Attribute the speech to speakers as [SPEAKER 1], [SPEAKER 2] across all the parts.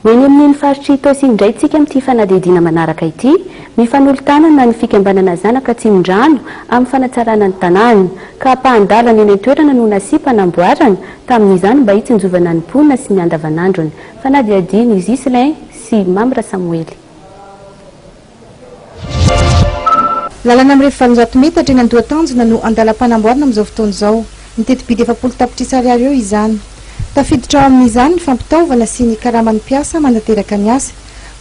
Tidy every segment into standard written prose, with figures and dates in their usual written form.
[SPEAKER 1] Eny amin'ny faritry Tosy indray tsika amin'ity fanadihadiana manaraka ity, mifanolotanana ny fikambanana zanaka Tsimondrano amin'ny fanatsarana ny tanàna ka pahandalana eny an-toerana no nasipa namboarana tamin'izany mba hitsinjovana ny mponina sy ny andavanandrony. Fanadihadiana izy Islay sy Mamra Samuely.
[SPEAKER 2] Lalana amin'ny 700 metatra eny Andohatanjona no andalam-panamboarana amin'izao fotoana izao. Ny teti-bidy 700 tapitrisa ariary eo izany. Tafiditra amin'izany ny fampitaovana sy ny karaman'ny mpiasa mandateraka ny asa.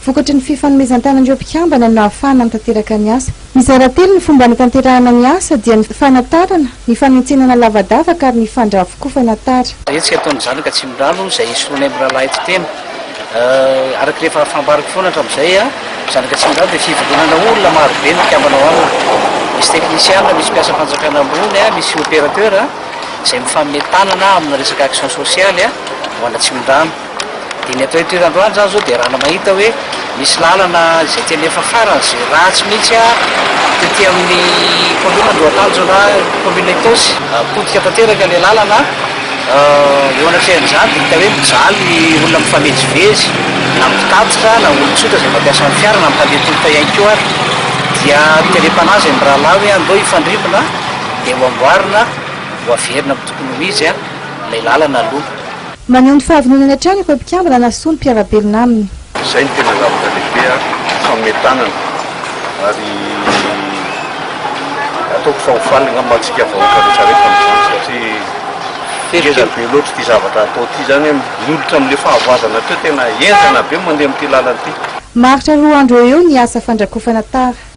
[SPEAKER 2] Vokatry ny fifanomezan-tanan'ireo mpikambana no ahafahana mitanteraka ny asa. Mizara telo ny fomba nitanterahana ny asa dia ny fanatarana, ny fanentsenana lavadavaka ary ny fandravikofana tara.
[SPEAKER 3] Etsika ataon'ny zanaka Tsimondrano izay soroana Ambralahy eto tena. Araka rehefa fambariko foana hatramin'izay zanaka Tsimondrano dia fivolonana olona maro be no mpikambana ao aminy. Misy teknisiana, misy mpiasa fanjakana ambony, misy opérateur izay mifammetanana amina resaka action sociale ho ana Tsimondrano. Dia ny atao etoerandroany zany zao dia rahana mahita hoe misy lalana izay tena efa farany izay ratsy mihitsy tetỳ amin'ny commune Andohatanjona commune Tosy. Potika tanteraka ilay lalana eo anatrehan'izany dia hita hoe mijaly ny olona mifamezivezy na mitatra na olon-tsotra izay mampiasa ny fiara na mitandetonta ihany koa ary dia telepanazy amin'ny rahalahy hoe andao hifandrimina dia ho amboarina ho averina amin'ny tokony ho izy ilay lalana aloha.
[SPEAKER 2] Maneho ny fahavononana hatrany ireo mpikambana na soa ny mpiara-belona aminy.
[SPEAKER 4] Izay ny tena zavatra lehibe fametanana ary ataoko fahofalina matsika vahoaka rehetrarehetra amin'izany satria ngeza be loatra ity zavatra atao ity zany milolotra amin'ilay fahavazana teo tena entana be mandeha amin'ity lalana ity.
[SPEAKER 2] Maritra 2 andro eo ny asa fandrakofana tara.